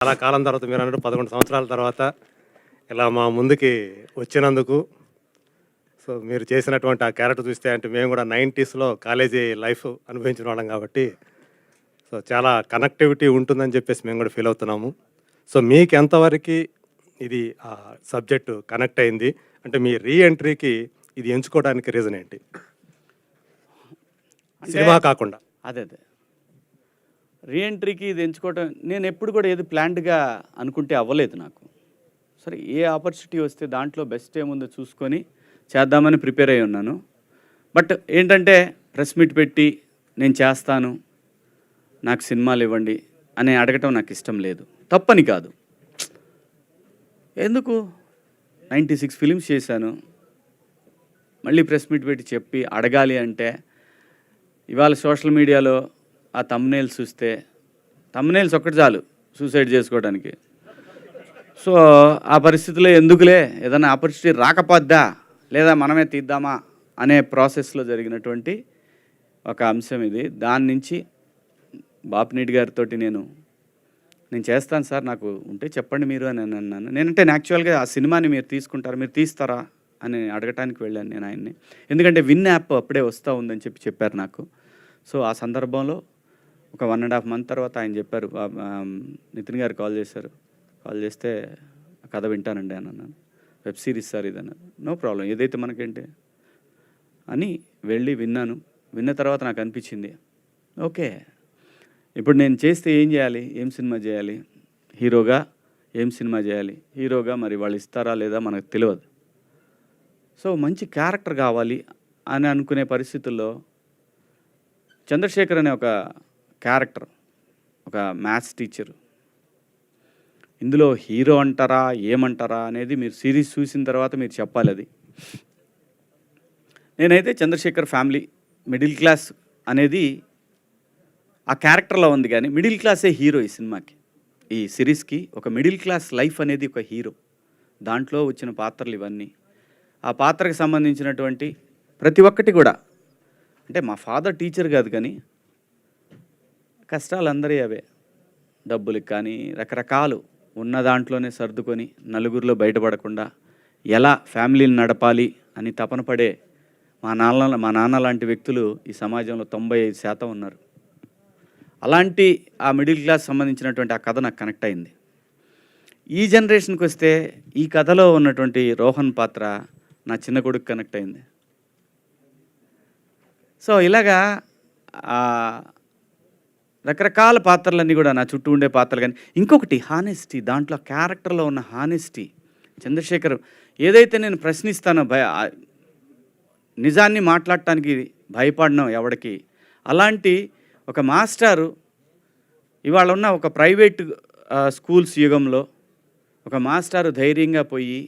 చాలా కాలం తర్వాత మీరన్నట్టు 11 సంవత్సరాల తర్వాత ఇలా మా ముందుకి వచ్చినందుకు సో మీరు చేసినటువంటి ఆ క్యారెక్టర్ చూస్తే అంటే మేము కూడా 90స్‌లో కాలేజీ లైఫ్ అనుభవించిన వాళ్ళం కాబట్టి సో చాలా కనెక్టివిటీ ఉంటుందని చెప్పేసి మేము కూడా ఫీల్ అవుతున్నాము. సో మీకెంతవరకి ఇది సబ్జెక్టు కనెక్ట్ అయింది? అంటే మీ రీ ఎంట్రీకి ఇది ఎంచుకోవడానికి రీజన్ ఏంటి? అంటే సినిమా కాకుండా. అదే. రీ ఎంట్రీకి ఇది ఎంచుకోవటం నేనెప్పుడు కూడా ఏది ప్లాన్డ్‌గా అనుకుంటే అవ్వలేదు నాకు. సరే ఏ ఆపర్చునిటీ వస్తే దాంట్లో బెస్ట్ ఏముందో చూసుకొని చేద్దామని ప్రిపేర్ అయ్యి ఉన్నాను. బట్ ఏంటంటే ప్రెస్ మీట్ పెట్టి నేను చేస్తాను, నాకు సినిమాలు ఇవ్వండి అని అడగటం నాకు ఇష్టం లేదు. తప్పని కాదు. ఎందుకు 96 ఫిలిమ్స్ చేశాను. మళ్ళీ ప్రెస్ మీట్ పెట్టి చెప్పి అడగాలి అంటే ఇవాళ సోషల్ మీడియాలో ఆ థంబ్‌నెయిల్స్ చూస్తే థంబ్‌నెయిల్స్ ఒక్కటి చాలు సూసైడ్ చేసుకోవడానికి. సో ఆ పరిస్థితిలో ఎందుకులే ఏదైనా ఆపర్చునిటీ రాకపోద్దా లేదా మనమే తీద్దామా అనే ప్రాసెస్లో జరిగినటువంటి ఒక అంశం ఇది. దాని నుంచి బాపినీటి గారితో నేను చేస్తాను సార్, నాకు ఉంటే చెప్పండి మీరు అని అన్నాను. నేనంటే యాక్చువల్గా ఆ సినిమాని మీరు తీసుకుంటారా, మీరు తీస్తారా అని అడగటానికి వెళ్ళాను నేను ఆయన్ని. ఎందుకంటే విన్ యాప్ అప్పుడే వస్తూ ఉందని చెప్పారు నాకు. సో ఆ సందర్భంలో ఒక 1.5 మంత్ తర్వాత ఆయన చెప్పారు, నితిన్ గారు కాల్ చేశారు. కాల్ చేస్తే కథ వింటానండి అని అన్నాను. వెబ్ సిరీస్ సార్ ఇది అన్నారు. నో ప్రాబ్లం, ఏదైతే మనకేంటి అని వెళ్ళి విన్నాను. విన్న తర్వాత నాకు అనిపించింది, ఓకే ఇప్పుడు నేను చేస్తే ఏం చేయాలి, ఏం సినిమా చేయాలి, హీరోగా ఏం సినిమా చేయాలి, హీరోగా మరి వాళ్ళు ఇస్తారా లేదా మనకు తెలియదు. సో మంచి క్యారెక్టర్ కావాలి అని అనుకునే పరిస్థితుల్లో చంద్రశేఖర్ అనే ఒక క్యారెక్టర్, ఒక మ్యాథ్స్ టీచరు, ఇందులో హీరో అంటారా ఏమంటారా అనేది మీరు సిరీస్ చూసిన తర్వాత మీరు చెప్పాలి. అది నేనైతే చంద్రశేఖర్ ఫ్యామిలీ మిడిల్ క్లాస్ అనేది ఆ క్యారెక్టర్లో ఉంది, కానీ మిడిల్ క్లాసే హీరో ఈ సినిమాకి, ఈ సిరీస్కి. ఒక మిడిల్ క్లాస్ లైఫ్ అనేది ఒక హీరో. దాంట్లో వచ్చిన పాత్రలు ఇవన్నీ, ఆ పాత్రకు సంబంధించినటువంటి ప్రతి ఒక్కటి కూడా. అంటే మా ఫాదర్ టీచర్ కాదు, కానీ కష్టాలు అందరి అవే, డబ్బులకి కానీ రకరకాలు ఉన్న దాంట్లోనే సర్దుకొని నలుగురిలో బయటపడకుండా ఎలా ఫ్యామిలీని నడపాలి అని తపన పడే మా నాన్న లాంటి వ్యక్తులు ఈ సమాజంలో 95% ఉన్నారు. అలాంటి ఆ మిడిల్ క్లాస్ సంబంధించినటువంటి ఆ కథ నాకు కనెక్ట్ అయింది. ఈ జనరేషన్కి వస్తే ఈ కథలో ఉన్నటువంటి రోహన్ పాత్ర నా చిన్న కొడుకు కనెక్ట్ అయింది. సో ఇలాగా రకరకాల పాత్రలన్నీ కూడా నా చుట్టూ ఉండే పాత్రలు. కానీ ఇంకొకటి హానెస్టీ, దాంట్లో క్యారెక్టర్లో ఉన్న హానెస్టీ. చంద్రశేఖర్ ఏదైతే నేను ప్రశ్నిస్తానో నిజాన్ని మాట్లాడటానికి భయపడను ఎవడికి, అలాంటి ఒక మాస్టారు ఇవాళ ఉన్న ఒక ప్రైవేట్ స్కూల్స్ యుగంలో ఒక మాస్టారు ధైర్యంగా పోయి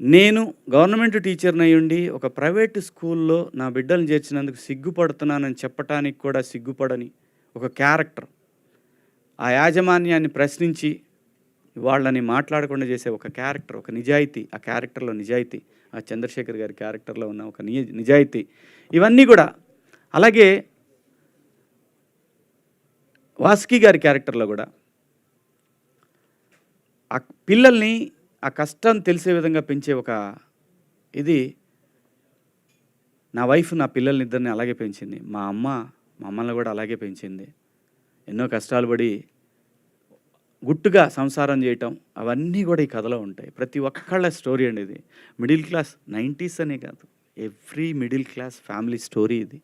నేను గవర్నమెంట్ టీచర్ని అయ్యుండి ఒక ప్రైవేట్ స్కూల్లో నా బిడ్డలను చేర్చినందుకు సిగ్గుపడుతున్నానని చెప్పటానికి కూడా సిగ్గుపడని ఒక క్యారెక్టర్, ఆ యాజమాన్యాన్ని ప్రశ్నించి వాళ్ళని మాట్లాడకుండా చేసే ఒక క్యారెక్టర్, ఒక నిజాయితీ, ఆ క్యారెక్టర్లో నిజాయితీ, ఆ చంద్రశేఖర్ గారి క్యారెక్టర్లో ఉన్న ఒక నిజాయితీ, ఇవన్నీ కూడా. అలాగే వాసుకి గారి క్యారెక్టర్లో కూడా ఆ పిల్లల్ని ఆ కష్టం తెలిసే విధంగా పెంచే ఒక ఇది. నా వైఫ్ నా పిల్లల్ని ఇద్దరిని అలాగే పెంచింది, మా అమ్మ మమ్మల్ని కూడా అలాగే పెంచింది. ఎన్నో కష్టాలు పడి గుట్టుగా సంసారం చేయటం, అవన్నీ కూడా ఈ కథలో ఉంటాయి. ప్రతి ఒక్కళ్ళ స్టోరీ అండి ఇది. మిడిల్ క్లాస్ 90s అనే కాదు, every middle class family story ఇది.